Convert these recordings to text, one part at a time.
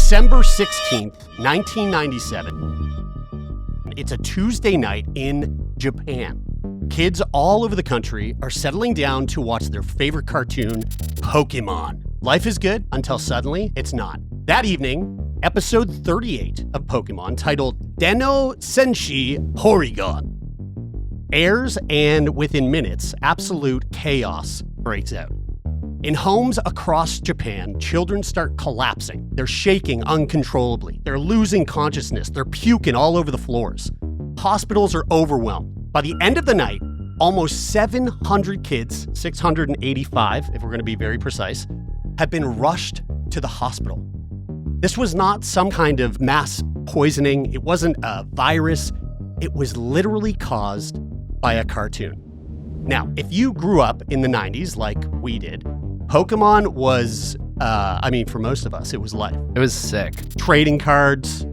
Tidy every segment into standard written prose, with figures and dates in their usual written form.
December 16th, 1997. It's a Tuesday night in Japan. Kids all over the country are settling down to watch their favorite cartoon, Pokémon. Life is good until suddenly it's not. That evening, episode 38 of Pokémon, titled Dennō Senshi Porygon, airs, and within minutes, absolute chaos breaks out. In homes across Japan, children start collapsing. They're shaking uncontrollably. They're losing consciousness. They're puking all over the floors. Hospitals are overwhelmed. By the end of the night, almost 700 kids, 685 if we're going to be very precise, have been rushed to the hospital. This was not some kind of mass poisoning. It wasn't a virus. It was literally caused by a cartoon. Now, if you grew up in the 90s like we did, Pokemon was, for most of us, it was life. It was sick. Trading cards,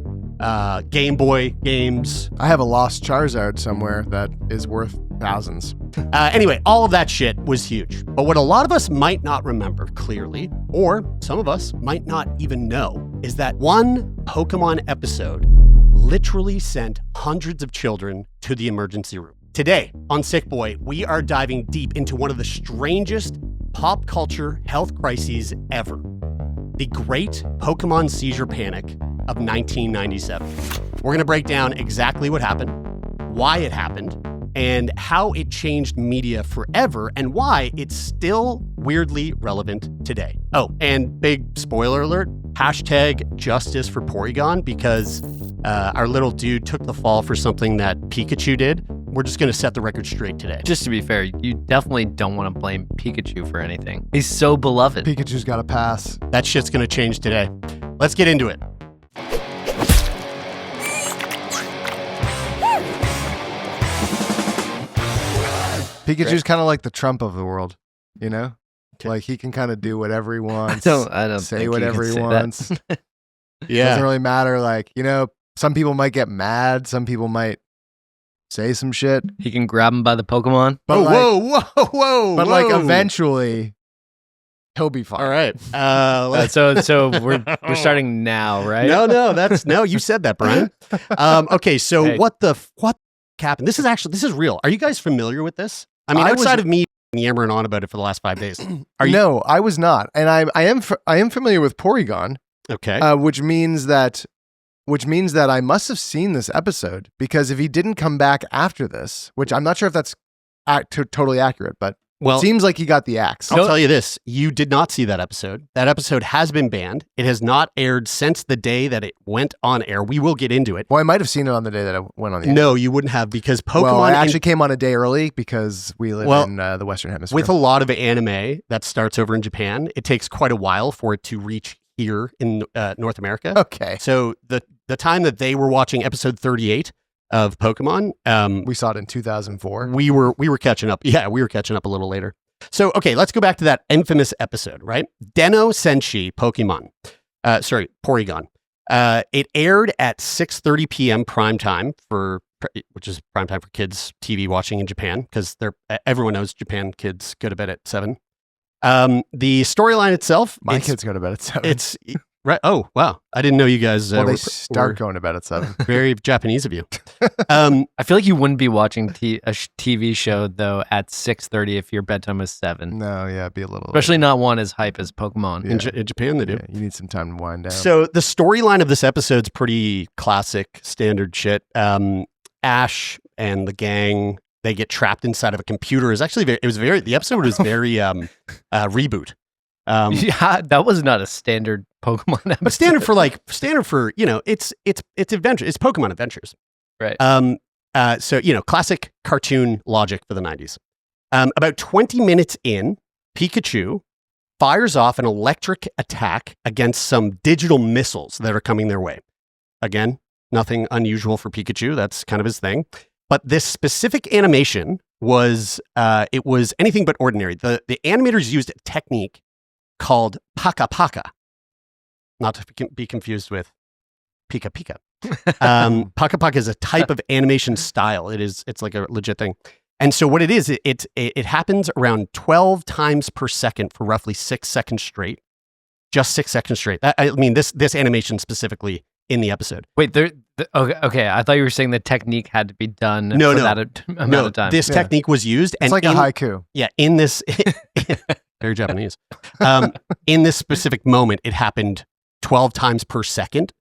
Game Boy games. I have a lost Charizard somewhere that is worth thousands. Anyway, all of that shit was huge. But what a lot of us might not remember clearly, or some of us might not even know, is that one Pokemon episode literally sent hundreds of children to the emergency room. Today on Sickboy, we are diving deep into one of the strangest pop culture health crises ever. The Great Pokemon Seizure Panic of 1997. We're going to break down exactly what happened, why it happened, and how it changed media forever, and why it's still weirdly relevant today. Oh, and big spoiler alert, hashtag justice for Porygon, because our little dude took the fall for something that Pikachu did. We're just going to set the record straight today. Just to be fair, you definitely don't want to blame Pikachu for anything. He's so beloved. Pikachu's got to pass. That shit's going to change today. Let's get into it. Pikachu's kind of like the Trump of the world, you know? Okay. Like he can kind of do whatever he wants. I don't say think whatever he wants. Yeah. Doesn't really matter. Like, you know, some people might get mad. Some people might say some shit. He can grab him by the Pokemon. But whoa. But like eventually he'll be fine. All right. So we're starting now, right? No, you said that, Brian. Okay, so Hey. what happened? This is real. Are you guys familiar with this? I mean, I outside of me yammering on about it for the last 5 days. Are you? No, I was not. And I am familiar with Porygon, Okay. which means that I must have seen this episode, because if he didn't come back after this, which I'm not sure if that's totally accurate, but Well, it seems like he got the axe. I'll tell you this. You did not see that episode. That episode has been banned. It has not aired since the day that it went on air. We will get into it. Well, I might have seen it on the day that I went on the air. No, you wouldn't have, because Pokemon... Well, I actually came on a day early because we live in the Western Hemisphere. With a lot of anime that starts over in Japan, it takes quite a while for it to reach here in North America. Okay. So the time that they were watching episode 38 of Pokemon, We saw it in 2004. we were catching up. Yeah, we were catching up a little later. So, okay, let's go back to that infamous episode, right? Dennō Senshi Porygon. It aired at 6:30 p.m. prime time which is prime time for kids TV watching in Japan, because everyone knows Japan kids go to bed at 7. The storyline itself, My kids go to bed at 7. it's right. Oh, wow. I didn't know you guys they were start going to bed at 7. very Japanese of you. I feel like you wouldn't be watching a TV show though at 6:30 if your bedtime was 7. No, yeah, be a little. Especially not one as hype as Pokemon. In Japan, they do. Yeah, you need some time to wind down. So the storyline of this episode's pretty classic, standard shit. Ash and the gang, they get trapped inside of a computer. The episode was very reboot. Yeah, that was not a standard Pokemon episode. But standard for it's adventure. It's Pokemon Adventures, Right. So classic cartoon logic for the 90s. About 20 minutes in, Pikachu fires off an electric attack against some digital missiles that are coming their way. Again, nothing unusual for Pikachu. That's kind of his thing. But this specific animation was anything but ordinary. The animators used a technique called Paka, not to be confused with Pika Pika. Paka is a type of animation style. It's like a legit thing. And so what it is, it happens around 12 times per second for roughly 6 seconds straight. just 6 seconds straight. I mean, this animation specifically in the episode. Wait, okay. I thought you were saying the technique had to be done No, for no. that amount of time. This technique was used. It's like a haiku. Yeah, in this, very Japanese. In this specific moment, it happened 12 times per second,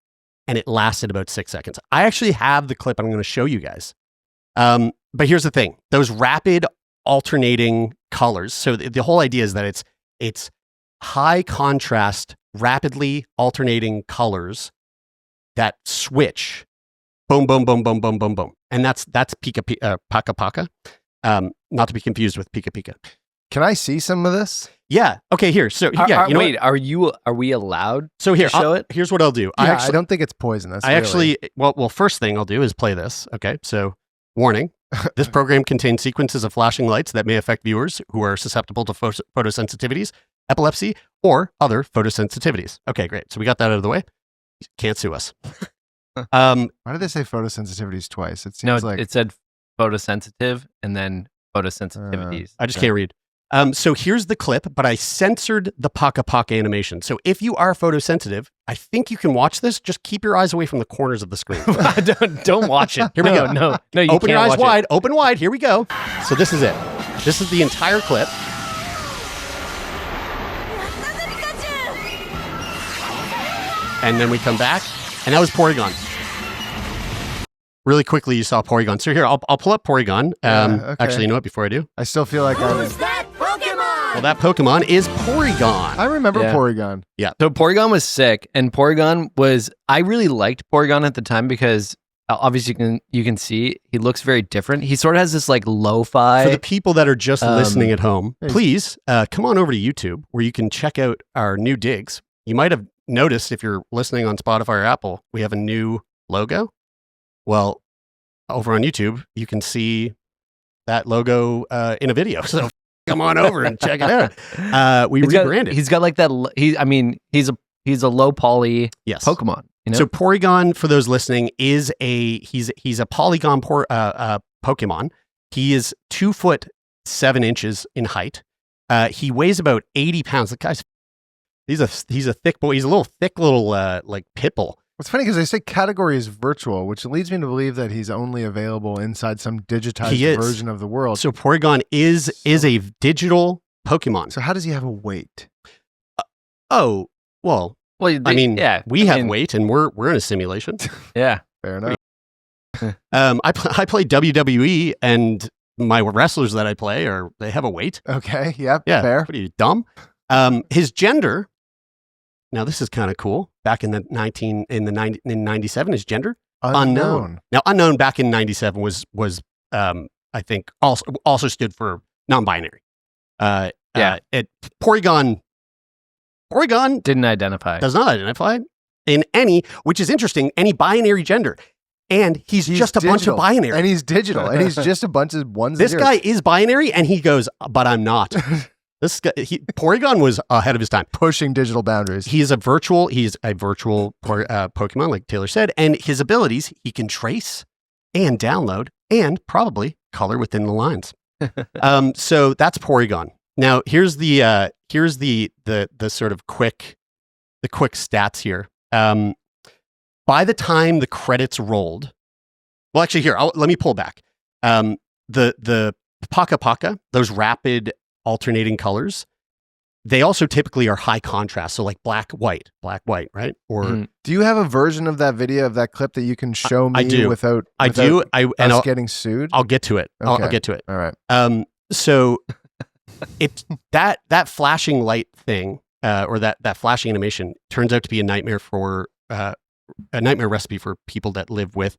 and it lasted about 6 seconds. I actually have the clip I'm going to show you guys. But here's the thing. Those rapid alternating colors. So the whole idea is that it's high contrast, rapidly alternating colors that switch. Boom, boom, boom, boom, boom, boom, boom. And that's Paka Paka. Not to be confused with Pika Pika. Can I see some of this? Yeah. Okay, here. So yeah, you know wait, are we allowed so here, to show it? Here's what I'll do. Yeah, I don't think it's poisonous. Well, first thing I'll do is play this. Okay, so warning. This program contains sequences of flashing lights that may affect viewers who are susceptible to photosensitivities, epilepsy, or other photosensitivities. Okay, great. So we got that out of the way. Can't sue us. Why did they say photosensitivities twice? It seems like it said photosensitive and then photosensitivities. I just can't read. So here's the clip, but I censored the Paka Paka animation. So if you are photosensitive, I think you can watch this. Just keep your eyes away from the corners of the screen. don't watch it. Here we go. No, you open your can't eyes watch wide. it. Open wide. Here we go. So this is it. This is the entire clip. And then we come back, and that was Porygon. Really quickly, you saw Porygon. So here, I'll pull up Porygon. Okay. Actually, you know what? Before I do, I still feel like Who's that Pokemon? well, that Pokemon is Porygon. I remember Yeah. Porygon. So Porygon was sick, and I really liked Porygon at the time because obviously you can see he looks very different. He sort of has this like lo-fi. For the people that are just listening at home, Hey. please come on over to YouTube where you can check out our new digs. You might have noticed if you're listening on Spotify or Apple, we have a new logo. Well, over on YouTube, you can see that logo in a video. So come on over and check it out. We rebranded. He's got like that. He's a low poly Yes. Pokemon. You know? So Porygon, for those listening, is he's a polygon Pokemon. He is 2'7" in height. He weighs about 80 pounds. The guy's he's a thick boy. He's a little thick like pitbull. It's funny because they say category is virtual, which leads me to believe that he's only available inside some digitized version of the world. So Porygon is a digital Pokemon. So how does he have a weight? Oh, well, we have weight, and we're in a simulation. Yeah. Fair enough. I play WWE, and my wrestlers that I play they have a weight. Okay. Yep. Yeah. Fair. What are you, dumb? His gender. Now this is kind of cool. Back in 97, his gender unknown. Now unknown back in 97 was I think also stood for non-binary. Porygon Didn't identify. does not identify in any, which is interesting, any binary gender. And he's just a bunch of binary. And he's digital. And he's just a bunch of ones. This guy is binary, and he goes, but I'm not. This guy, Porygon was ahead of his time. Pushing digital boundaries. He's a virtual Pokemon, like Taylor said, and his abilities, he can trace and download and probably color within the lines. So that's Porygon. Now here's the sort of quick stats here. By the time the credits rolled, well, actually here, let me pull back. The Paka Paka, those rapid alternating colors, they also typically are high contrast. So like black, white, right? Or do you have a version of that video of that clip that you can show me? I do. Without us getting sued? I'll get to it. Okay. I'll get to it. All right. So it that flashing light thing, or that flashing animation turns out to be a nightmare recipe for people that live with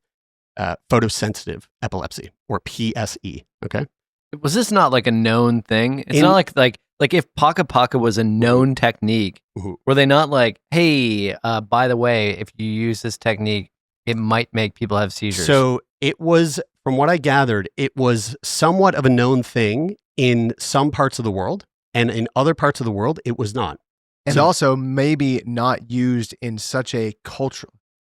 photosensitive epilepsy, or PSE. Okay. Was this not like a known thing? It's not like if Paka Paka was a known technique, were they not like, hey, by the way, if you use this technique, it might make people have seizures? So it was, from what I gathered, it was somewhat of a known thing in some parts of the world, and in other parts of the world, it was not. And also maybe not used in such a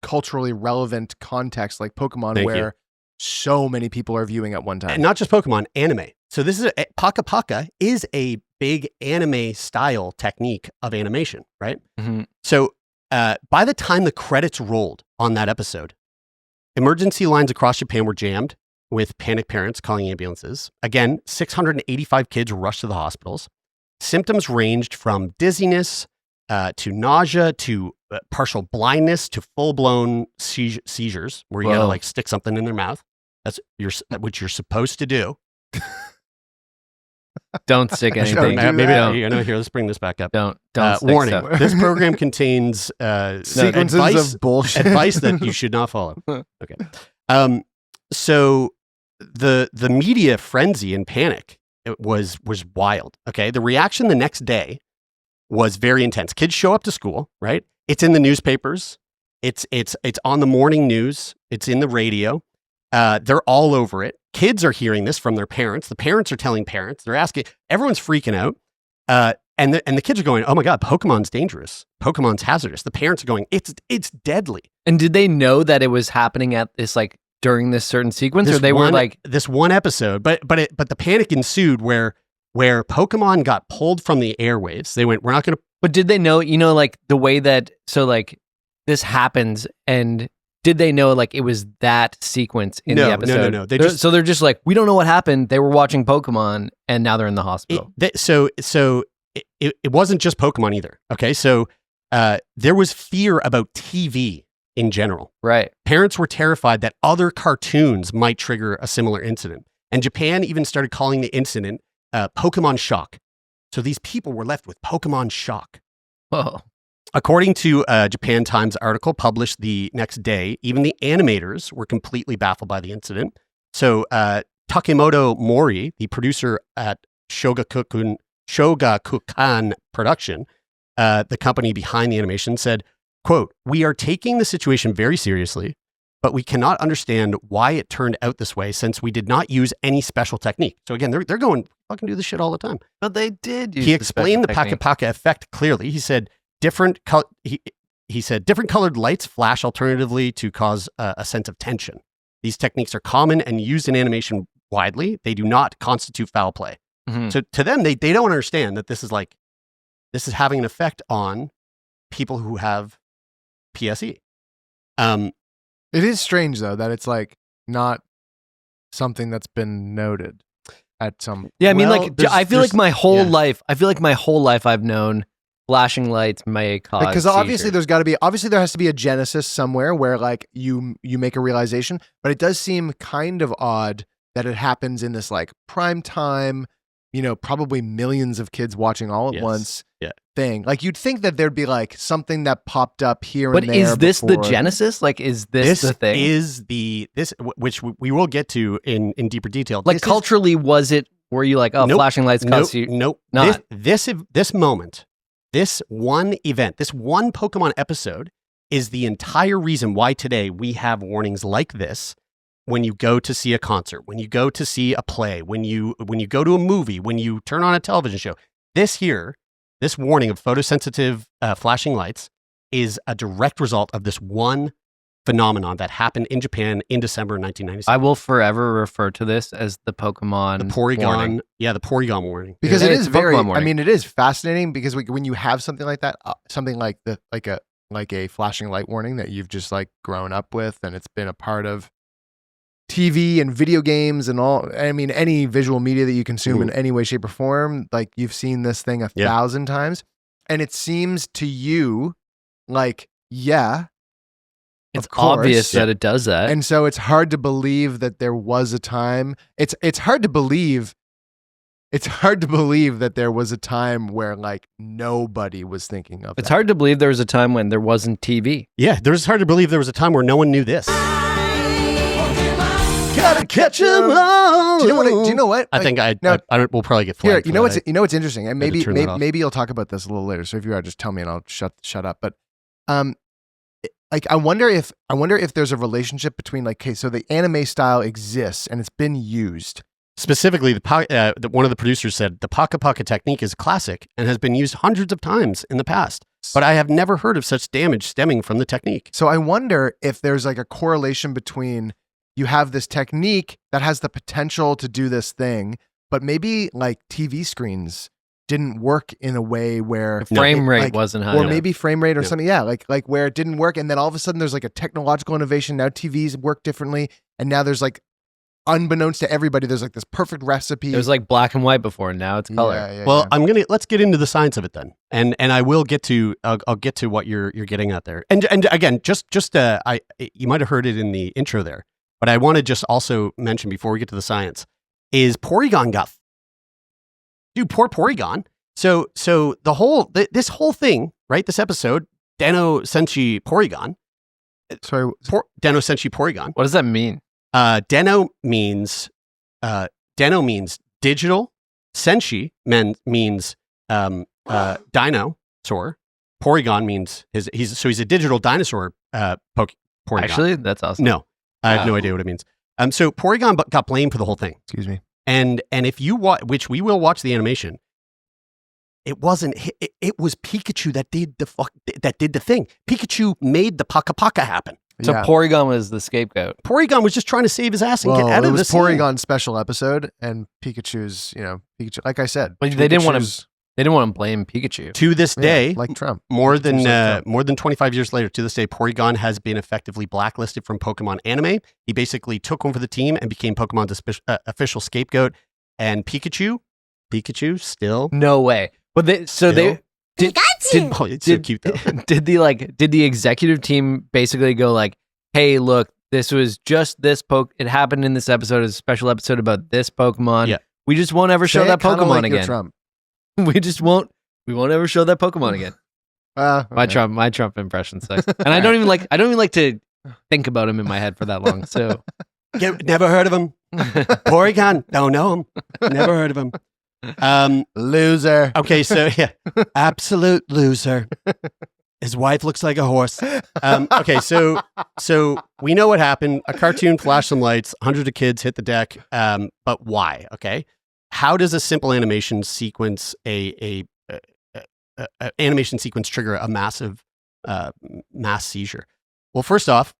culturally relevant context like Pokemon, where so many people are viewing at one time. And not just Pokemon, anime. So this is Paka Paka is a big anime style technique of animation, right? Mhm. So by the time the credits rolled on that episode, emergency lines across Japan were jammed with panicked parents calling ambulances. Again, 685 kids rushed to the hospitals. Symptoms ranged from dizziness to nausea to partial blindness to full-blown seizures, where you gotta like stick something in their mouth. That's what you're supposed to do. Don't stick anything. Maybe here. Let's bring this back up. Don't stick warning: stuff. this program contains sequences of bullshit advice that you should not follow. Okay. So the media frenzy and panic was wild. Okay. The reaction the next day was very intense. Kids show up to school, right? It's in the newspapers. It's on the morning news. It's in the radio. They're all over it. Kids are hearing this from their parents. The parents are telling parents. They're asking. Everyone's freaking out. And the kids are going, "Oh my God, Pokemon's dangerous. Pokemon's hazardous." The parents are going, "It's deadly." And did they know that it was happening at this during this certain sequence, or they were like this one episode? But the panic ensued where Pokemon got pulled from the airwaves. They went, "We're not going to." But did they know? The way that this happens, and did they know it was that sequence in the episode? No. They're just like, we don't know what happened. They were watching Pokemon, and now they're in the hospital. It wasn't just Pokemon either. Okay, so there was fear about TV in general. Right. Parents were terrified that other cartoons might trigger a similar incident, and Japan even started calling the incident Pokemon shock. So these people were left with Pokemon shock. Whoa. According to a Japan Times article published the next day, even the animators were completely baffled by the incident. So Takemoto Mori, the producer at Shogakukan Production, the company behind the animation, said, quote, "We are taking the situation very seriously, but we cannot understand why it turned out this way since we did not use any special technique." So again, they're going, fucking do this shit all the time. But they did use He explained the Paka technique. Paka effect clearly. He said, different colored lights flash alternatively to cause a sense of tension. These techniques are common and used in animation widely. They do not constitute foul play. Mhm. So to them, they don't understand that this is having an effect on people who have PSE. It is strange though that it's not something that's been noted at some. Yeah, I mean, Well, I feel like my whole yeah. life. I feel like my whole life I've known flashing lights may cause Because obviously seizures. there has to be a genesis somewhere where you make a realization, but it does seem kind of odd that it happens in this prime time, probably millions of kids watching all at Yes. once Yeah. thing. You'd think that there'd be something that popped up here But and there. is this the before. genesis? Is this the thing? Is which we will get to in deeper detail. This is- Culturally, was it? Were you Nope. flashing lights cause you? Nope. Not. This moment, this one event, this one Pokemon episode is the entire reason why today we have warnings like this when you go to see a concert, when you go to see a play, when you go to a movie, when you turn on a television show. This warning of photosensitive flashing lights is a direct result of this one phenomenon that happened in Japan in December 1996. I will forever refer to this as the Pokemon The Porygon, warning. the Porygon warning. Because Yeah, it it's is a very. Pokemon I warning. mean, it is fascinating because when you have something like that, something like a flashing light warning that you've just grown up with, and it's been a part of TV and video games and all. I mean, any visual media that you consume in any way, shape, or form, you've seen this thing 1,000 times, and it seems to you It's of course. obvious that it does that. And so it's hard to believe that there was a time. It's hard to believe. It's hard to believe that there was a time where nobody was thinking of. It's that. hard to believe there was a time when there wasn't TV. Yeah, it's hard to believe there was a time where no one knew this. Gotta catch 'em all. Do you know what? I think we'll probably get Here, flagged. you know what's interesting, and had to turn that off. maybe you'll talk about this a little later. So if you are, just tell me and I'll shut up. But I wonder if there's a relationship between so the anime style exists and it's been used. Specifically, one of the producers said the Paka Paka technique is classic and has been used hundreds of times in the past, but I have never heard of such damage stemming from the technique. So I wonder if there's a correlation between you have this technique that has the potential to do this thing, but maybe TV screens didn't work in a way where frame rate wasn't high or enough. maybe frame rate or something. Yeah, like where it didn't work, and then all of a sudden there's like a technological innovation. Now TVs work differently, and now there's like, unbeknownst to everybody, there's like this perfect recipe. It was like black and white before, and now it's color. Well, let's get into the science of it then, and I will get to I'll get to what you're getting at there, and again, just you might have heard it in the intro there, but I want to just also mention before we get to the science is Porygon poor Porygon. So this whole thing, right? This episode, Dennō Senshi Porygon. Sorry, Dennō Senshi Porygon. What does that mean? Dennō means digital. Senshi means dinosaur. Porygon means he's a digital dinosaur. Porygon. Actually, that's awesome. No, I have no idea what it means. So Porygon got blamed for the whole thing. Excuse me. And if you watch, which we will watch the animation, it wasn't. It was Pikachu that did the thing. Pikachu made the Paka happen. So Porygon was the scapegoat. Porygon was just trying to save his ass and get out of this. It was Porygon's special episode, and Pikachu's, Pikachu. Like I said, but they didn't want to blame Pikachu. To this day, like Trump, more than 25 years later, to this day, Porygon has been effectively blacklisted from Pokemon anime. He basically took one for the team and became Pokemon's official scapegoat. And Pikachu still no way. But they it's so cute though. Did the executive team basically go like, hey, look, this was just this it happened in this episode, a special episode about this Pokemon. Yeah. We just won't ever show that Pokemon again. Trump. We won't ever show that Pokemon again. Okay. My Trump impression sucks. And I don't even like to think about him in my head for that long. So never heard of him. Porygon, don't know him. Never heard of him. Loser. Okay, so absolute loser. His wife looks like a horse. Okay, so we know what happened. A cartoon flashed some lights. Hundreds of kids hit the deck. But why? Okay, how does a simple animation sequence animation sequence trigger a massive mass seizure? Well, first off,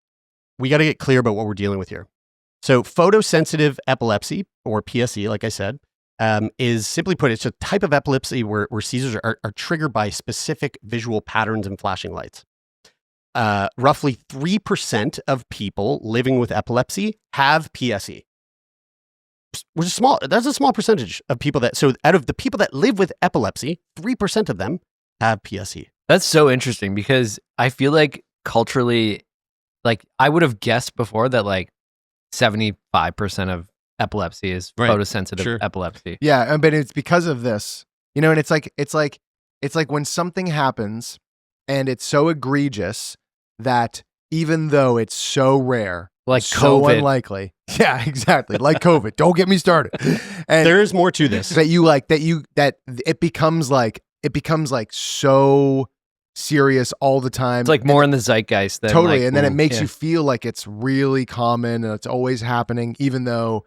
we got to get clear about what we're dealing with here. So, photosensitive epilepsy, or PSE, like I said, is simply put, it's a type of epilepsy where seizures are triggered by specific visual patterns and flashing lights. Roughly 3% of people living with epilepsy have PSE, which is small. That's a small percentage of people so out of the people that live with epilepsy, 3% of them have PSE. That's so interesting because I feel like culturally, like I would have guessed before that like 75% of epilepsy is photosensitive epilepsy. Yeah, but it's because of this, and it's like when something happens and it's so egregious that even though it's so rare, like so COVID. unlikely, yeah, exactly, like COVID. Don't get me started. And there is more to this that it becomes like so serious all the time. It's like more in the zeitgeist than totally, like, and then it makes you feel like it's really common and it's always happening, even though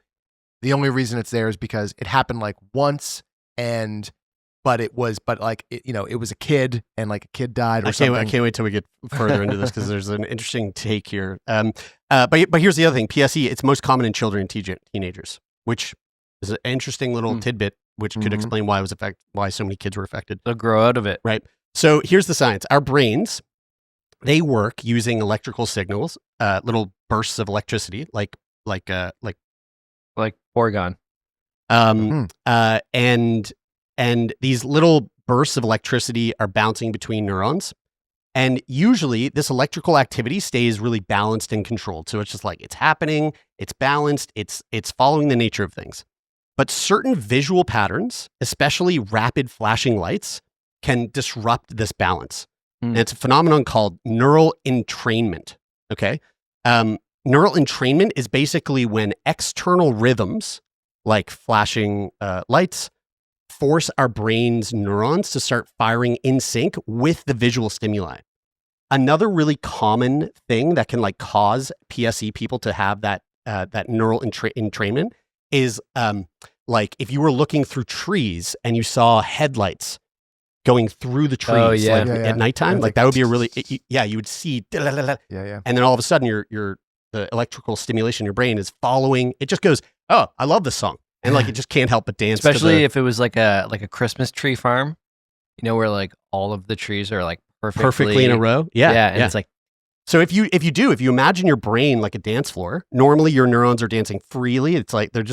the only reason it's there is because it happened like once, but it was a kid and like a kid died or something. I can't wait till we get further into this because there's an interesting take here. But here's the other thing: PSE, it's most common in children and teenagers, which is an interesting little tidbit, which could explain why so many kids were affected. They'll grow out of it, right? So here's the science: our brains, they work using electrical signals, little bursts of electricity, like Porygon. And these little bursts of electricity are bouncing between neurons. And usually this electrical activity stays really balanced and controlled. So it's just like it's happening, it's balanced, it's following the nature of things. But certain visual patterns, especially rapid flashing lights, can disrupt this balance. And it's a phenomenon called neural entrainment. Okay. Neural entrainment is basically when external rhythms, like flashing lights, force our brain's neurons to start firing in sync with the visual stimuli. Another really common thing that can cause PSE people to have that neural entrainment is like if you were looking through trees and you saw headlights going through the trees at nighttime, that would be a really you would see and then all of a sudden the electrical stimulation in your brain is following. It just goes, oh, I love this song. and like it just can't help but dance. Especially if it was like a Christmas tree farm, where like all of the trees are like perfectly in a row. Yeah. And it's like, so if you imagine your brain like a dance floor, normally your neurons are dancing freely. It's like they're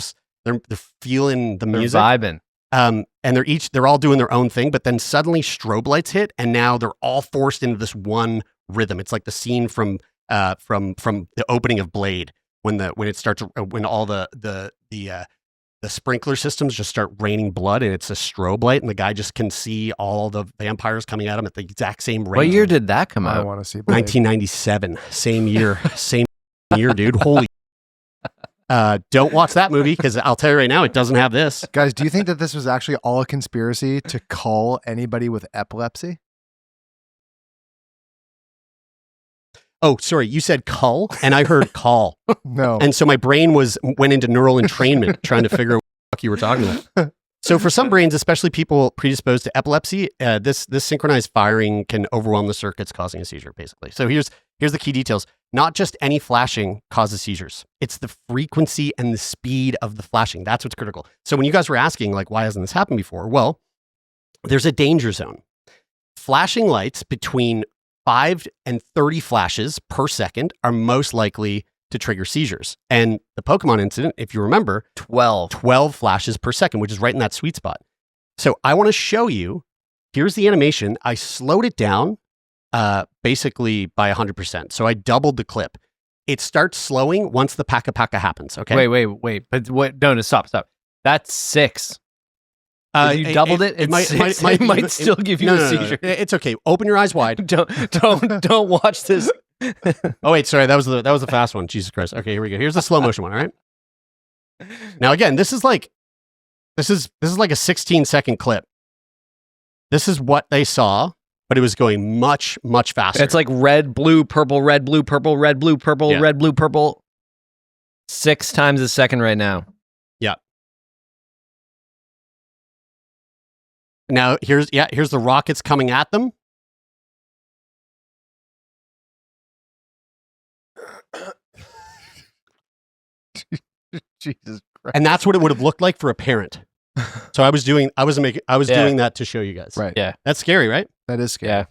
feeling the music, vibing. And they're all doing their own thing, but then suddenly strobe lights hit, and now they're all forced into this one rhythm. It's like the scene from the opening of Blade when all the sprinkler systems just start raining blood, and it's a strobe light, and the guy just can see all the vampires coming at him at the exact same rate. What year did that come out? I want to see Blade. 1997, same year, dude. Holy. Don't watch that movie, because I'll tell you right now, it doesn't have this. Guys, do you think that this was actually all a conspiracy to cull anybody with epilepsy? Oh, sorry, you said cull, and I heard call. No. And so my brain went into neural entrainment trying to figure out what the fuck you were talking about. So for some brains, especially people predisposed to epilepsy, this synchronized firing can overwhelm the circuits, causing a seizure, basically. So here's the key details. Not just any flashing causes seizures. It's the frequency and the speed of the flashing. That's what's critical. So when you guys were asking, like, why hasn't this happened before? Well, there's a danger zone. Flashing lights between 5 and 30 flashes per second are most likely to trigger seizures. And the Pokemon incident, if you remember, 12 flashes per second, which is right in that sweet spot. So I want to show you, here's the animation. I slowed it down basically by 100%. So I doubled the clip. It starts slowing once the Paka happens, okay? Wait. But what? No, stop. That's 6. If you doubled it might still give you a seizure. No. It's okay. Open your eyes wide. Don't watch this. Oh wait, sorry. That was the fast one. Jesus Christ. Okay, here we go. Here's the slow motion one. All right. Now again, this is like a 16-second clip. This is what they saw, but it was going much, much faster. It's like red, blue, purple, red, blue, purple, red, blue, purple, red, blue, purple. 6 times a second right now. Yeah. Now here's the rockets coming at them. Jesus Christ. And that's what it would have looked like for a parent. So I was doing that to show you guys. Right. Yeah. That's scary, right? That is scary. Yeah.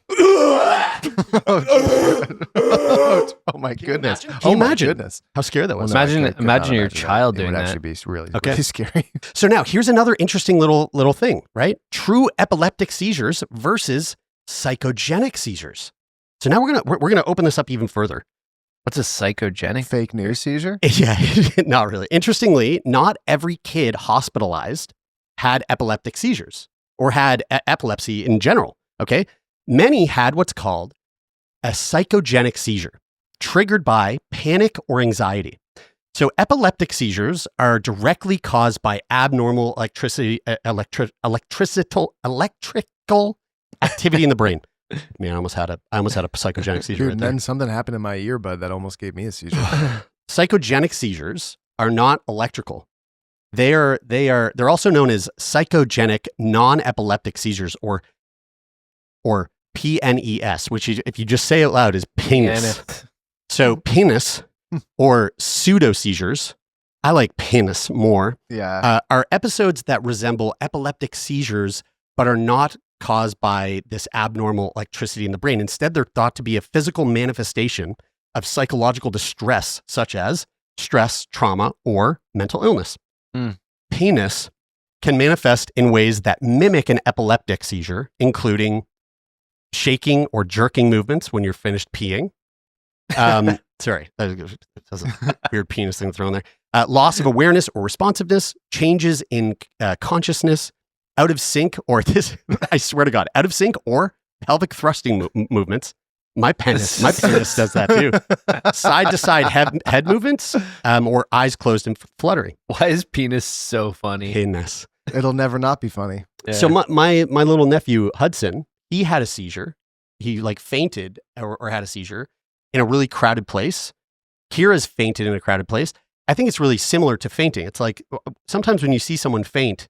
Oh my goodness. Can you imagine Goodness. how scary that was? Imagine your child that. doing It would that. actually be really scary. So now here's another interesting little thing, right? True epileptic seizures versus psychogenic seizures. So now we're gonna open this up even further. What's a psychogenic? Fake news seizure? Yeah, not really. Interestingly, not every kid hospitalized had epileptic seizures or had epilepsy in general. Okay, many had what's called a psychogenic seizure, triggered by panic or anxiety. So epileptic seizures are directly caused by abnormal electrical activity in the brain. Man, I almost had a psychogenic seizure. Dude, right and there. then something happened in my earbud that almost gave me a seizure. Psychogenic seizures are not electrical. They're also known as psychogenic non-epileptic seizures, or PNES, which if you just say it loud is penis. So penis or pseudo seizures, I like penis more. Yeah, are episodes that resemble epileptic seizures but are not caused by this abnormal electricity in the brain. Instead, they're thought to be a physical manifestation of psychological distress, such as stress, trauma, or mental illness. Penis can manifest in ways that mimic an epileptic seizure, including shaking or jerking movements when you're finished peeing. Sorry, that's a weird penis thing thrown there. Loss of awareness or responsiveness, changes in consciousness, out of sync, or this, I swear to God, out of sync or pelvic thrusting movements. My penis does that too. Side to side head movements, or eyes closed and fluttering. Why is penis so funny? Penis. it'll never not be funny. Yeah. So my little nephew Hudson, he had a seizure. He like fainted or had a seizure in a really crowded place. Kira's fainted in a crowded place. I think it's really similar to fainting. It's like sometimes when you see someone faint,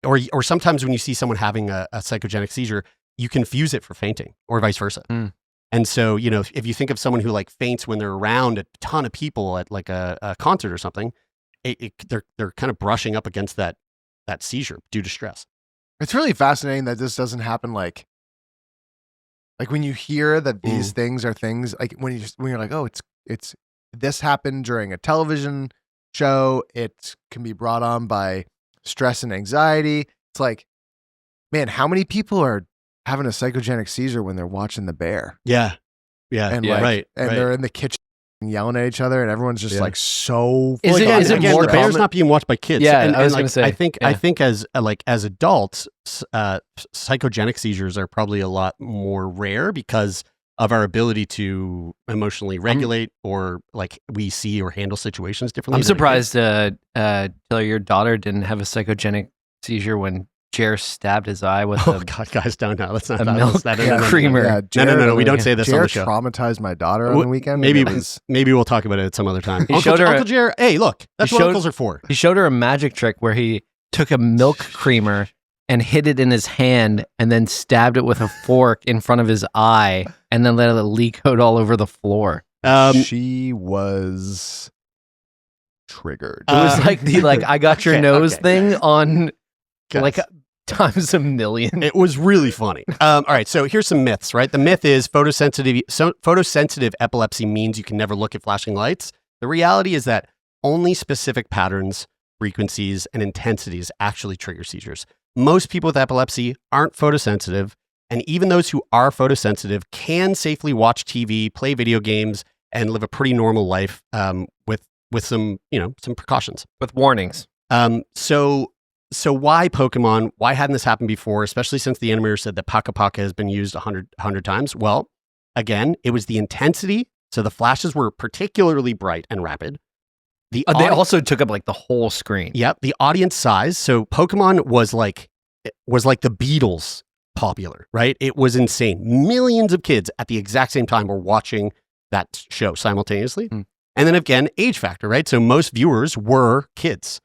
or sometimes when you see someone having a psychogenic seizure, you confuse it for fainting or vice versa. And so, if you think of someone who like faints when they're around a ton of people at like a concert or something, they're kind of brushing up against that seizure due to stress. It's really fascinating that this doesn't happen like when you hear that these things are things like when you're like, oh, it's this happened during a television show. It can be brought on by stress and anxiety. It's like, man, how many people are having a psychogenic seizure when they're watching The Bear? Yeah. And right. They're in the kitchen yelling at each other, and everyone's just like so. Is it Again, more The Bear's common? not being watched by kids. Yeah, and I was like, gonna say, I think as adults, psychogenic seizures are probably a lot more rare because of our ability to emotionally regulate or like we see or handle situations differently. I'm surprised Taylor, your daughter didn't have a psychogenic seizure when Jer stabbed his eye with Oh God, guys, don't know. Let's not. a that milk was- that- no, no, no, no. creamer. Yeah, No. We don't say this on Jared the show. traumatized my daughter on the weekend. Maybe and it was, maybe we'll talk about it at some other time. He showed her Uncle Jared. Hey, look, that's what showed- uncles are for. He showed her a magic trick where he took a milk creamer and hid it in his hand and then stabbed it with a fork in front of his eye and then let it leak out all over the floor. she was triggered. It was like the I got your Okay, okay okay. thing on Guys. like times a million. It was really funny. All right, so here's some myths, right? The myth is photosensitive epilepsy means you can never look at flashing lights. The reality is that only specific patterns, frequencies, and intensities actually trigger seizures. Most people with epilepsy aren't photosensitive, and even those who are photosensitive can safely watch TV, play video games, and live a pretty normal life with some precautions. With warnings. So why Pokemon? Why hadn't this happened before? Especially since the animator said that Paka has been used 100 times. Well, again, it was the intensity. So the flashes were particularly bright and rapid. They also took up like the whole screen. Yep. The audience size. So Pokemon was like the Beatles popular, right? It was insane. Millions of kids at the exact same time were watching that show simultaneously. And then again, age factor, right? So most viewers were kids.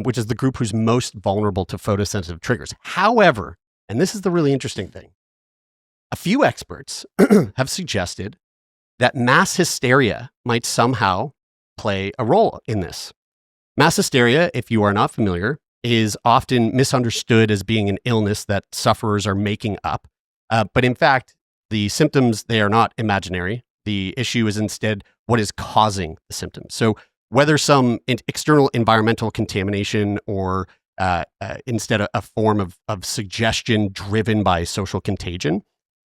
Which is the group who's most vulnerable to photosensitive triggers. However, and this is the really interesting thing, a few experts have suggested that mass hysteria might somehow play a role in this. Mass hysteria, if you are not familiar, is often misunderstood as being an illness that sufferers are making up. But in fact, the symptoms, they are not imaginary. The issue is instead what is causing the symptoms. So whether some external environmental contamination or instead a form of suggestion driven by social contagion,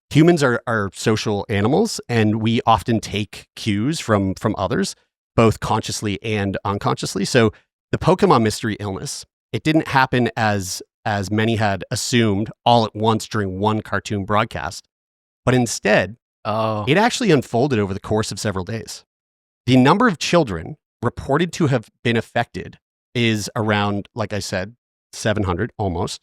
humans are social animals, and we often take cues from others, both consciously and unconsciously. So the Pokemon mystery illness, it didn't happen as many had assumed all at once during one cartoon broadcast, but instead, it actually unfolded over the course of several days. The number of children reported to have been affected is around, like I said, 700 almost.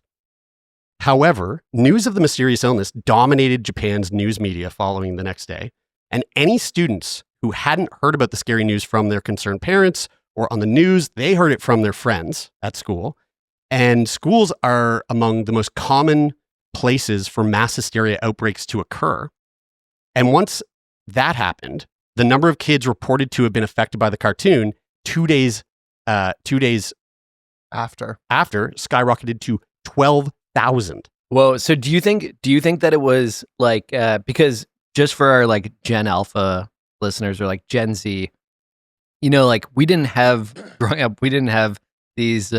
However, news of the mysterious illness dominated Japan's news media following the next day, and any students who hadn't heard about the scary news from their concerned parents or on the news, they heard it from their friends at school. And schools are among the most common places for mass hysteria outbreaks to occur. And once that happened, the number of kids reported to have been affected by the cartoon 2 days after skyrocketed to 12,000. Whoa! So do you think that it was like because just for our like Gen Alpha listeners or like Gen Z, like growing up, we didn't have these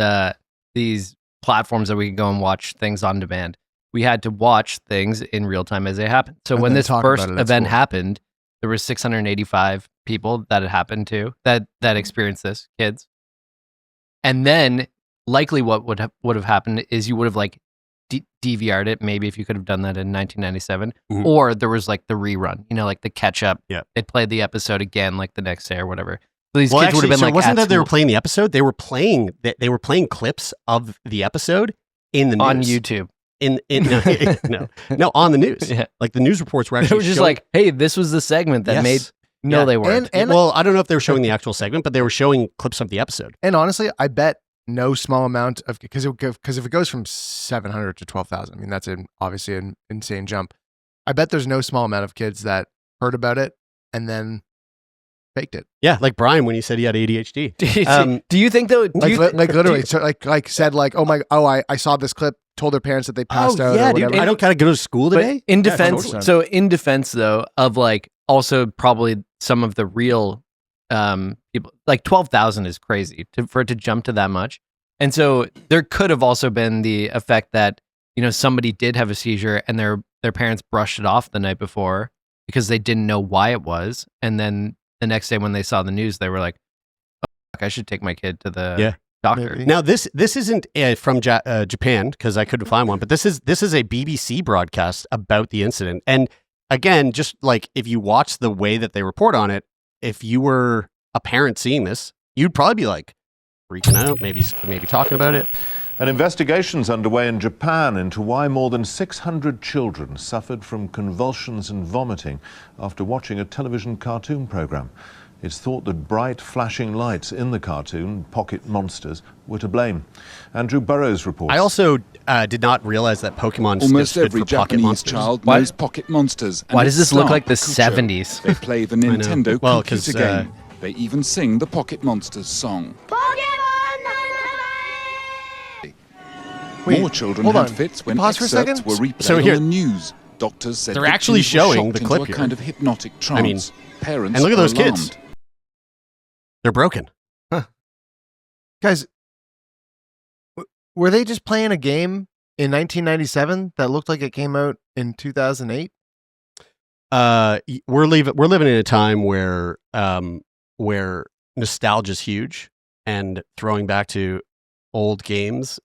platforms that we could go and watch things on demand. We had to watch things in real time as they happened. So when this first event happened, there were 685 people that it happened to that experienced this, kids. And then likely what would have happened is you would have like DVR'd it, maybe if you could have done that in 1997, or there was like the rerun, like the catch up. Yeah, they played the episode again like the next day or whatever. So these kids would have been like, wasn't that they were playing the episode? They were playing clips of the episode in the news on YouTube. No, on the news. Yeah. Like the news reports were actually they were just like, hey, this was the segment that made. No, they weren't. And well, I don't know if they were showing the actual segment, but they were showing clips of the episode. And honestly, I bet no small amount of because if it goes from 700 to 12,000, I mean that's obviously an insane jump. I bet there's no small amount of kids that heard about it and then faked it. Yeah, like Brian when he said he had ADHD. Do you think though? Literally, said like, I saw this clip, told their parents that they passed out. Yeah, or whatever. dude, I don't gotta go to school today. In defense, totally. so in defense though of like also probably some of the real people, like 12,000 is crazy for it to jump to that much, and so there could have also been the effect that somebody did have a seizure and their parents brushed it off the night before because they didn't know why it was, and then the next day when they saw the news, they were like, "Oh, fuck, I should take my kid to the doctor." Maybe. Now this isn't from Japan because I couldn't find one, but this is a BBC broadcast about the incident. And again, just like if you watch the way that they report on it, if you were a parent seeing this, you'd probably be like freaking out, maybe talking about it. An investigation's underway in Japan into why more than 600 children suffered from convulsions and vomiting after watching a television cartoon program. It's thought that bright flashing lights in the cartoon, Pocket Monsters, were to blame. Andrew Burrows reports. I also did not realize that Pokemon Almost stood every for Pocket Japanese Monsters. child knows Pocket Monsters. Why and does its this look star, like the Pikachu. 70s? They play the know. Nintendo Well, 'cause, computer game. They even sing the Pocket Monsters song. Wait, More children hold had on. fits when Pause for a excerpts second. were replayed So here- on the news. Doctors said They're actually victims were showing shocked the into clip a here. kind of hypnotic trance. I mean, Parents and look at are those kids. alarmed. They're broken. Guys, were they just playing a game in 1997 that looked like it came out in 2008? We're living in a time where nostalgia's huge, and throwing back to old games.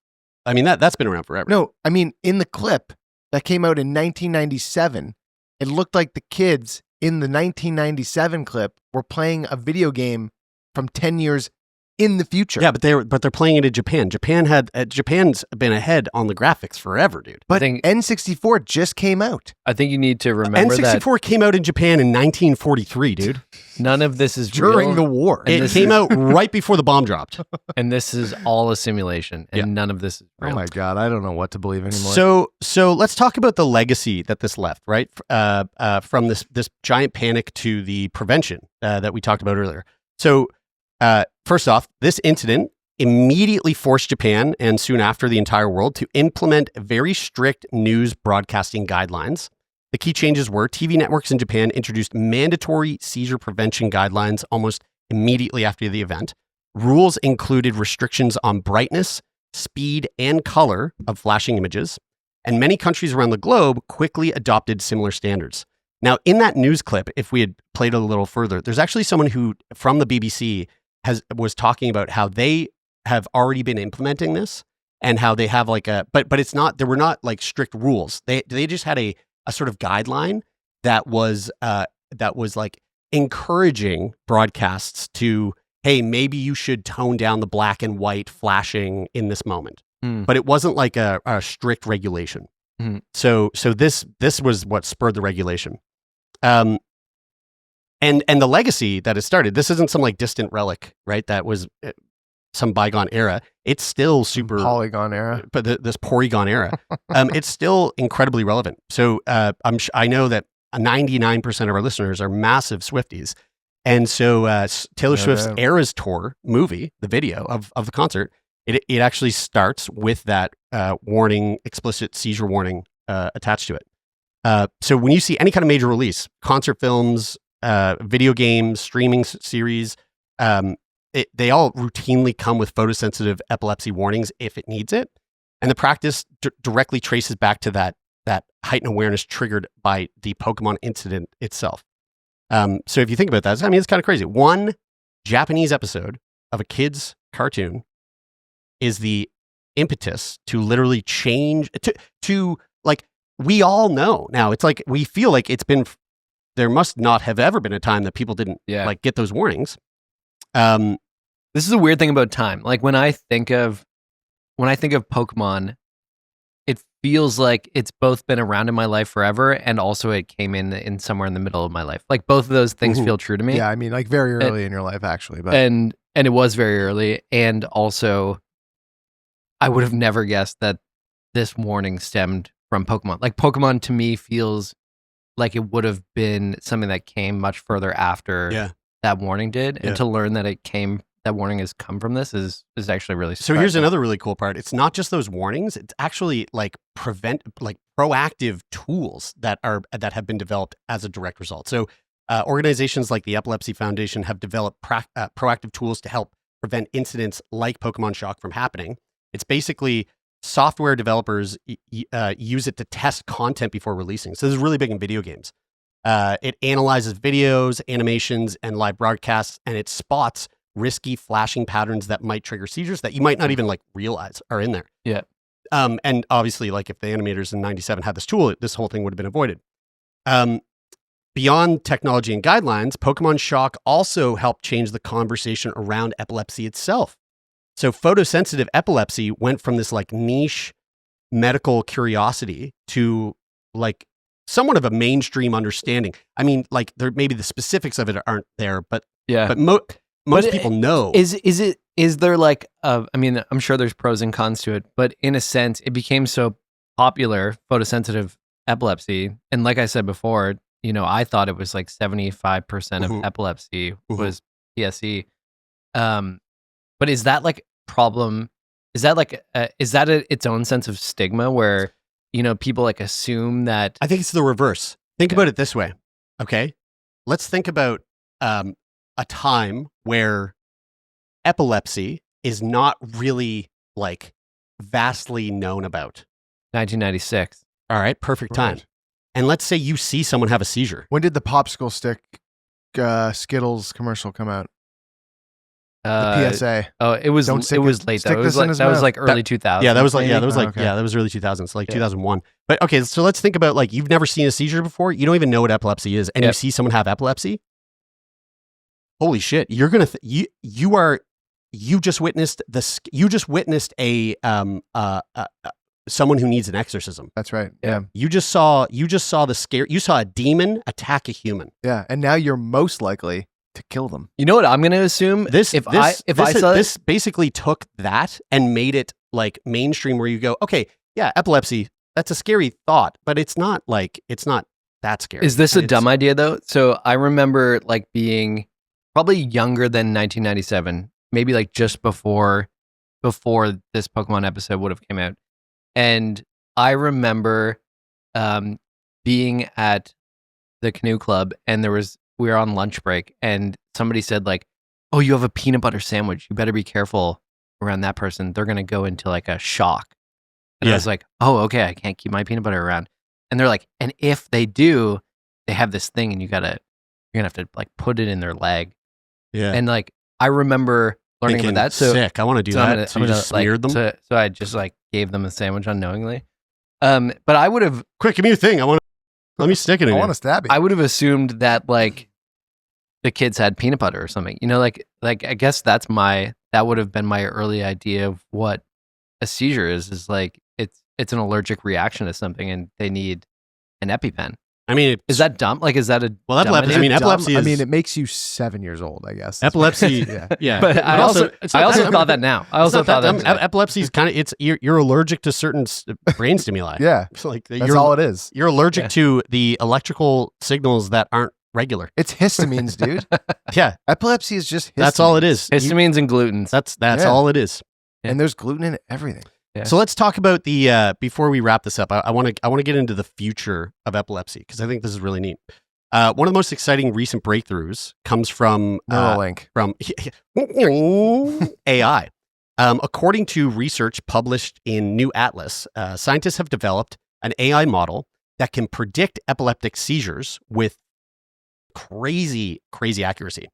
I mean that's been around forever. No, I mean in the clip that came out in 1997, it looked like the kids in the 1997 clip were playing a video game from 10 years in the future. Yeah, but they're playing it in Japan. Japan's been ahead on the graphics forever, dude. But think- N64 just came out. I think you need to remember that N64 came out in Japan in 1943, dude. none of this is During real, the war. And It this came is- out right before the bomb dropped. and this is all a simulation, and Yeah. none of this is real. Oh my God, I don't know what to believe anymore. So let's talk about the legacy that this left, right? From this giant panic to the prevention that we talked about earlier. So first off, this incident immediately forced Japan and soon after the entire world to implement very strict news broadcasting guidelines. The key changes were TV networks in Japan introduced mandatory seizure prevention guidelines almost immediately after the event. Rules included restrictions on brightness, speed, and color of flashing images, and many countries around the globe quickly adopted similar standards. Now, in that news clip, if we had played it a little further, there's actually someone who, from the BBC, was talking about how they have already been implementing this and how they have like but it's not, there were not like strict rules. They just had a sort of guideline that was like encouraging broadcasts to, hey, maybe you should tone down the black and white flashing in this moment. But it wasn't like a strict regulation. So this was what spurred the regulation. And the legacy that has started, this isn't some like distant relic, right? That was some bygone era. It's still super Polygon era. but this Porygon era, it's still incredibly relevant. So I know that 99% of our listeners are massive Swifties. And so Taylor Swift's Eras Tour movie, the video of the concert, it actually starts with that warning, explicit seizure warning attached to it. So when you see any kind of major release, concert films, video games, streaming series, they all routinely come with photosensitive epilepsy warnings if it needs it. And the practice directly traces back to that heightened awareness triggered by the Pokemon incident itself. So if you think about that, I mean, it's kind of crazy. One Japanese episode of a kid's cartoon is the impetus to literally change, to like, we all know now, it's like, we feel like there must not have ever been a time that people didn't like get those warnings. This is a weird thing about time. Like when I think of Pokemon, it feels like it's both been around in my life forever, and also it came in somewhere in the middle of my life. Like both of those things feel true to me. Yeah, I mean, like very early in your life, actually. But And it was very early, and also I would have never guessed that this warning stemmed from Pokemon. Like Pokemon to me feels like it would have been something that came much further after that warning did, Yeah. and to learn that that warning has come from this is actually really So here's surprising. another really cool part. It's not just those warnings. It's actually like proactive tools that have been developed as a direct result. So organizations like the Epilepsy Foundation have developed proactive tools to help prevent incidents like Pokemon Shock from happening. It's basically software developers use it to test content before releasing. So this is really big in video games. It analyzes videos, animations, and live broadcasts, and it spots risky flashing patterns that might trigger seizures that you might not even like realize are in there. Yeah. And obviously, like if the animators in '97 had this tool, this whole thing would have been avoided. Beyond technology and guidelines, Pokemon Shock also helped change the conversation around epilepsy itself. So photosensitive epilepsy went from this like niche medical curiosity to like somewhat of a mainstream understanding. I mean, like there maybe the specifics of it aren't there, but Yeah. but most people know. Is there like I mean, I'm sure there's pros and cons to it, but in a sense, it became so popular, photosensitive epilepsy, and like I said before, you know, I thought it was like 75% of epilepsy was PSE. But is that like problem? Is that like its own sense of stigma where, you know, people like assume that? I think it's the reverse. Think about it this way. Okay. Let's think about a time where epilepsy is not really like vastly known about. 1996. All right. Perfect time. Right. And let's say you see someone have a seizure. When did the popsicle stick Skittles commercial come out? The PSA. Oh, it was Don't it stick was it- late stick though. It was this in like his that was mouth. like early 2000s. Yeah, that was like maybe? that Okay. was early 2000s, like Yeah. 2001. But okay, so let's think about like you've never seen a seizure before. You don't even know what epilepsy is, and you Yep. see someone have epilepsy. Holy shit! You're gonna you just witnessed a someone who needs an exorcism. That's right. Yeah. Yeah. You saw a demon attack a human. Yeah. And now you're most likely to kill them. You know what I'm going to assume? This I saw this basically took that and made it like mainstream, where you go, okay, yeah, epilepsy, that's a scary thought, but it's not that scary. Is this a It's- dumb idea though? So I remember like being probably younger than 1997, maybe like just before this Pokemon episode would have came out. And I remember being at the canoe club, and we were on lunch break, and somebody said like, "Oh, you have a peanut butter sandwich. You better be careful around that person. They're going to go into like a shock." And I Yeah. was like, "Oh, okay. I can't keep my peanut butter around." And they're like, "And if they do, they have this thing, and you're gonna have to like put it in their leg." Yeah. And like I remember learning Thinking, about that. So sick. I want to do so that. So you just like, smeared them. So I just like gave them a sandwich unknowingly. But I would have Quick, give me your thing. Let me stick it in I you. want to stab you. I would have assumed that like the kids had peanut butter or something. You know, like I guess that would have been my early idea of what a seizure is like it's an allergic reaction to something, and they need an EpiPen. I mean, Is that dumb? Like, is that a Well, dumb epilepsy- idea? I mean, Dumb. epilepsy I is- mean, it makes you 7 years old, I guess. epilepsy. Yeah. Yeah, But I also it's not that- thought that now. I it's also not thought that that. dumb. Epilepsy is kind of you're allergic to certain brain stimuli. Yeah. It's like That's all it is. You're allergic Yeah. to the electrical signals that aren't regular. It's histamines, dude. Yeah, Epilepsy is just histamines. that's all it is. Histamines and glutens. That's Yeah. all it is. And there's gluten in everything. Yeah. So let's talk about the before we wrap this up. I want to get into the future of epilepsy because I think this is really neat. One of the most exciting recent breakthroughs comes from Neuralink. AI. According to research published in New Atlas, scientists have developed an AI model that can predict epileptic seizures with crazy accuracy.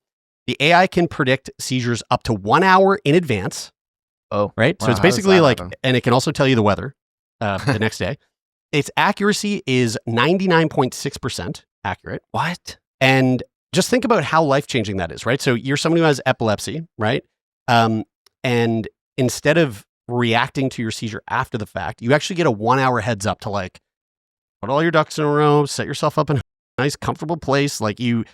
The AI can predict seizures up to 1 hour in advance. Oh, Right. Wow, So it's how does basically that like, happen? and it can also tell you the weather the next day. Its accuracy is 99.6% accurate. what? And just think about how life-changing that is, right? So you're someone who has epilepsy, right? And instead of reacting to your seizure after the fact, you actually get a 1 hour heads up to like put all your ducks in a row, set yourself up in a nice, comfortable place. Like you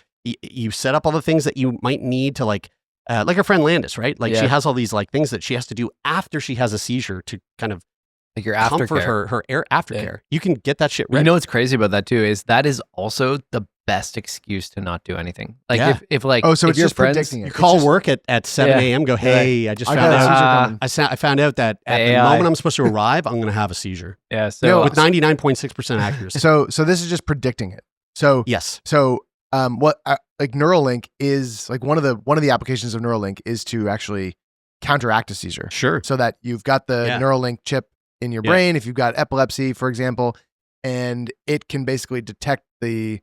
set up all the things that you might need to like our friend Landis, right? Like she Yeah. has all these like things that she has to do after she has a seizure to kind of Like your comfort aftercare. her aftercare. You can get that shit You ready. know what's crazy about that too is that is also the best excuse to not do anything. Like Yeah. if like Oh, so if it's your just friends, predicting it. you It's call just- work at 7 Yeah. a.m. Go, hey, I just I found got a seizure out. coming. I found out that at the AI. moment I'm supposed to arrive, I'm going to have a seizure Yeah, so No, with 99.6% accuracy. So this is just predicting it. So Yes. So what like Neuralink is like one of the applications of Neuralink is to actually counteract a seizure. Sure. So that you've got the Yeah. Neuralink chip in your Yeah. brain if you've got epilepsy, for example, and it can basically detect the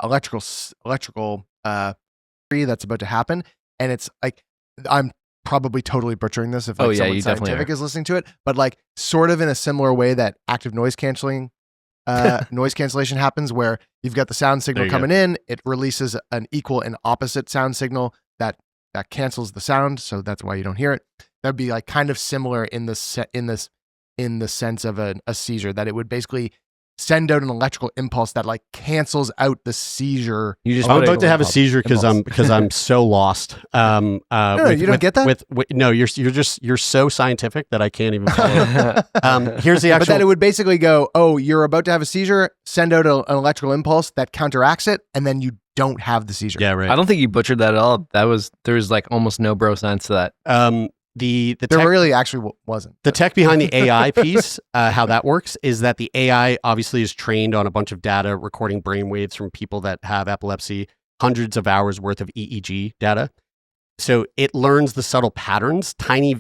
electrical that's about to happen. And it's like I'm probably totally butchering this if like Oh, yeah, someone you definitely scientific are. is listening to it, but like sort of in a similar way that active noise canceling noise cancellation happens, where you've got the sound signal you go. coming in, it releases an equal and opposite sound signal that cancels the sound, so that's why you don't hear it. That'd be like kind of similar in the sense of a seizure, that it would basically send out an electrical impulse that like cancels out the seizure. you just I'm put about to have a impulse. seizure because I'm so lost. No, you don't get that? No, you're so scientific that I can't even follow. Here's the But actual. that it would basically go, oh, you're about to have a seizure, send out an electrical impulse that counteracts it, and then you don't have the seizure. yeah, right. I don't think you butchered that at all. There was like almost no bro science to that. The There tech, really actually wasn't. the tech behind the AI piece, how that works is that the AI obviously is trained on a bunch of data recording brainwaves from people that have epilepsy, hundreds of hours worth of EEG data. So it learns the subtle patterns, tiny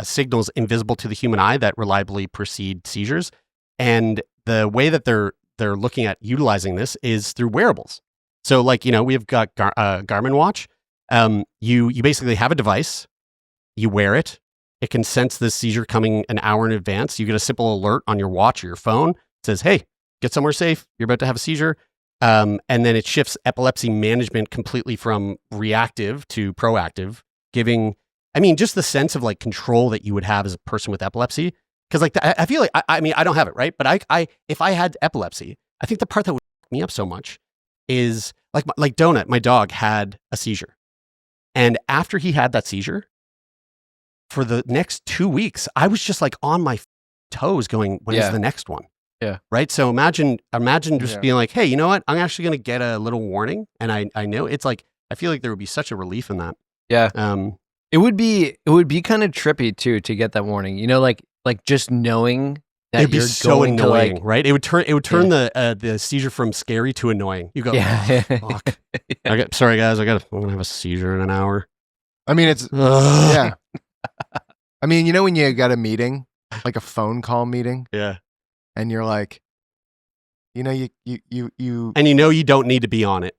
signals invisible to the human eye that reliably precede seizures. And the way that they're looking at utilizing this is through wearables. So like, we've got Garmin watch. You basically have a device, you wear it. It can sense the seizure coming an hour in advance. You get a simple alert on your watch or your phone. It says, hey, get somewhere safe. You're about to have a seizure. And then it shifts epilepsy management completely from reactive to proactive, giving, just the sense of like control that you would have as a person with epilepsy. Because like, I feel like, I don't have it, right? But if I had epilepsy, I think the part that would fuck me up so much is like Donut, my dog, had a seizure. And after he had that seizure, for the next 2 weeks, I was just like on my toes going, when is the next one? Yeah. Right. So imagine just Yeah. being like, hey, you know what? I'm actually going to get a little warning. And I know it's like, I feel like there would be such a relief in that. Yeah. It would be kind of trippy too to get that warning. Like just knowing that it'd be you're so going annoying, to right? It would turn the seizure from scary to annoying. You go, Yeah. oh, fuck. Sorry guys, I'm going to have a seizure in an hour. I mean, it's Ugh. yeah. I mean, when you got a meeting, like a phone call meeting, Yeah. and you're like, you And you don't need to be on it.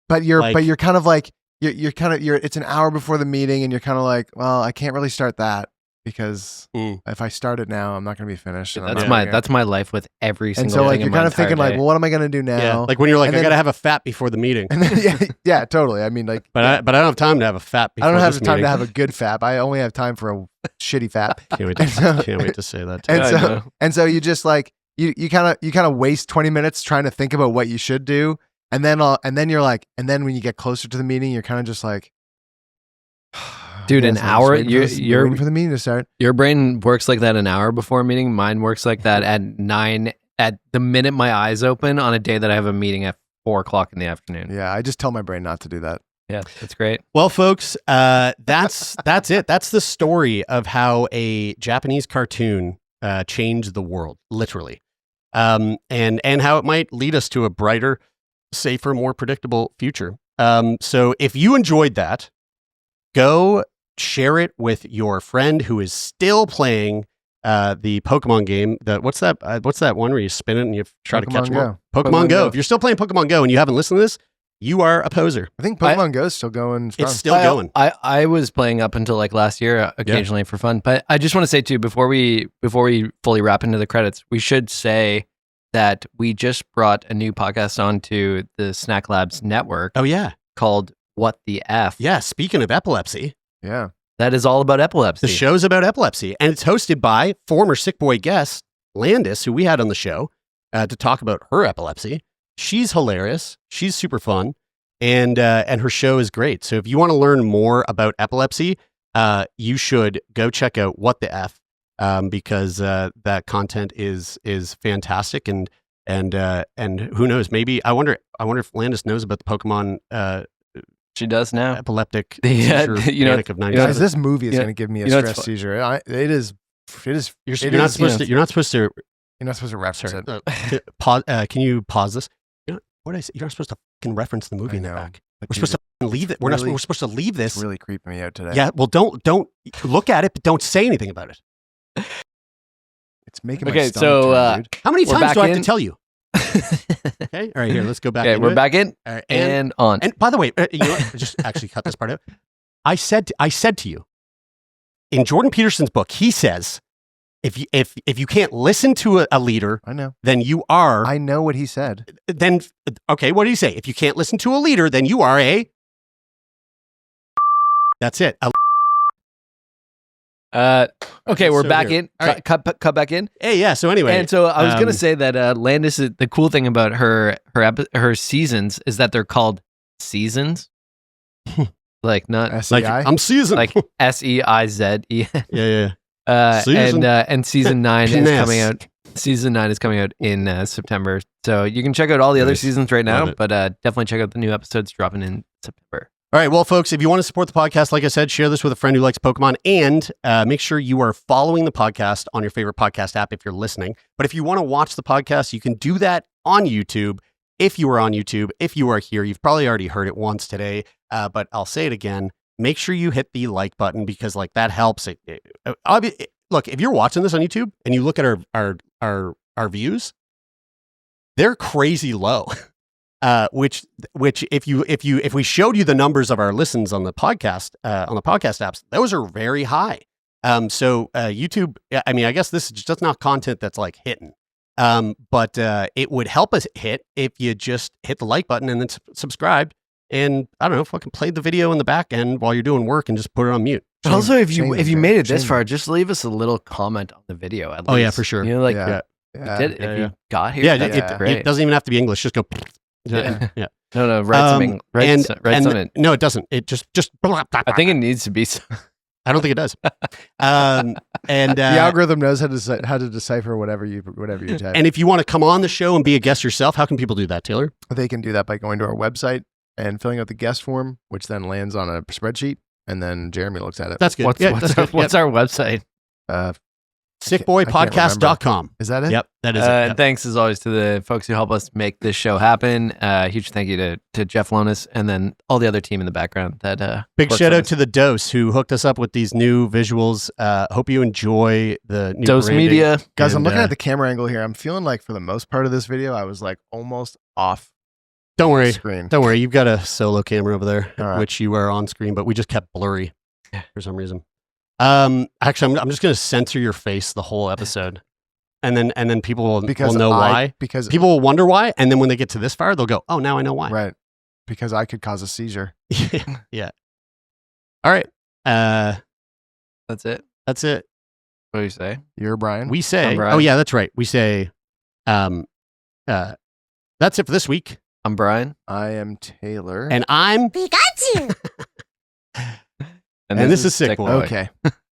but you're like- kind of like it's an hour before the meeting, and you're kind of like, well, I can't really start that because if I start it now, I'm not going to be finished. And I'm That's not my life with every and single so like thing in you're my kind of entire thinking like, day. well, what am I going to do now? Yeah. Like when you're like, And I then- got to have a fat before the meeting. and then, yeah, totally. I mean, like, But I don't have time to have a fat before I don't have this time meeting. to have a good fap. I only have time for a shitty fap. Can't wait to say that. Too. And I so, know. and so you just like you kind of waste 20 minutes trying to think about what you should do, and then you're like, and then when you get closer to the meeting, you're kind of just like, Dude, an I'm just hour, waiting for this- you're waiting for the meeting to start. Your brain works like that an hour before a meeting. Mine works like that at 9 at the minute my eyes open on a day that I have a meeting at 4:00 in the afternoon. Yeah, I just tell my brain not to do that. Yeah, that's great. Well, folks, that's it. That's the story of how a Japanese cartoon changed the world, literally, and how it might lead us to a brighter, safer, more predictable future. So, if you enjoyed that, go share it with your friend who is still playing the Pokemon game. What's that one where you spin it and you try to catch Pokemon them all? Go. Pokemon Go. If you're still playing Pokemon Go and you haven't listened to this, you are a poser. I think Pokemon Go is still going strong. It's still going. I was playing up until like last year occasionally for fun. But I just want to say too, before we fully wrap into the credits, we should say that we just brought a new podcast onto the Snack Labs network Oh yeah, called What the F. yeah. Speaking of epilepsy, Yeah. That is all about epilepsy. the show's about epilepsy, and it's hosted by former Sickboy guest Landis, who we had on the show to talk about her epilepsy. She's hilarious. She's super fun, and her show is great. So if you want to learn more about epilepsy, you should go check out What the F. because that content is fantastic, and who knows? Maybe I wonder if Landis knows about the Pokemon. She does now. Epileptic Yeah, seizure you know, panic of 90. Guys, this movie is you know- going to give me a you know, it's stress fu- seizure. It is. You're it not is- supposed to. You're not supposed to. You're not supposed to reference Sorry. it. Pause. Can you pause this? You know, what did I say? You're not supposed to fucking reference the movie I in the know, back. but We're supposed to fucking leave it. We're not. really- We're supposed to leave this. It's really creeping me out today. Yeah. Well, don't look at it, but don't say anything about it. It's making my Okay, stomach so, turn, dude. How many We're times back do I have in. to tell you? Okay. All right. Here, let's go back. Okay, into we're it. back in All right, and on. And by the way, you know what? Just actually cut this part out. I said to you, in Jordan Peterson's book, he says, if you can't listen to a leader, I know. then you are. I know what he said. Then okay, what did he say? If you can't listen to a leader, then you are a. That's it. Okay, we're So back here. in. All right. Cut back in. Hey, yeah. So anyway, And so I was gonna um, say that Landis. The cool thing about her seasons is that they're called seasons, like not like SEI? I'm seasoned. like SEIZE. yeah. Season. And season 9 is PNES. coming out. Season 9 is coming out in September. So you can check out all the other Nice. seasons right now, Love it. but definitely check out the new episodes dropping in September. All right, well, folks, if you want to support the podcast, like I said, share this with a friend who likes Pokemon, and make sure you are following the podcast on your favorite podcast app if you're listening. But if you want to watch the podcast, you can do that on YouTube. If you are on YouTube, if you are here, you've probably already heard it once today, but I'll say it again. Make sure you hit the like button because, like, that helps. Look, if you're watching this on YouTube and you look at our views, they're crazy low. Which if we showed you the numbers of our listens on the podcast apps, those are very high. So YouTube, I mean, I guess this is just not content that's like hitting. But it would help us hit if you just hit the like button and then subscribe. And I don't know, fucking play the video in the back end while you're doing work and just put it on mute. But also, if you shame, made it this shame. far, just leave us a little comment on the video. At Oh, yeah, least. for sure. You know, like Yeah. if Yeah. you got here, Yeah, that's great. it doesn't even have to be English. Just go. Yeah. Yeah. No, write something. Write something. No, it doesn't. It just. I think it needs to be. I don't think it does. And The algorithm knows how to decipher whatever you type. and if you want to come on the show and be a guest yourself, how can people do that, Taylor? They can do that by going to our website and filling out the guest form, which then lands on a spreadsheet, and then Jeremy looks at it. That's good. What's our website? Sickboypodcast.com. Is that it? Yep, that is it. And Yep. thanks as always to the folks who help us make this show happen. Huge thank you to Jeff Lonis and then all the other team in the background. That Big works shout on out this. to the Dose who hooked us up with these new visuals. Hope you enjoy the new Dose branding. Media. Guys, I'm And, looking at the camera angle here. I'm feeling like for the most part of this video, I was like almost off Don't worry. screen. Don't worry. You've got a solo camera over there, All right. which you are on screen, but we just kept blurry for some reason. Actually, I'm just going to censor your face the whole episode, and then people will know why. Because People will wonder why, and then when they get to this far, they'll go, "Oh, now I know why." right, because I could cause a seizure. Yeah. All right. That's it. That's it. What do you say? You're Brian. We say. I'm Brian. Oh yeah, that's right. We say. That's it for this week, I'm Brian. I am Taylor. and I'm. Pikachu! And this is Sickboy. Okay.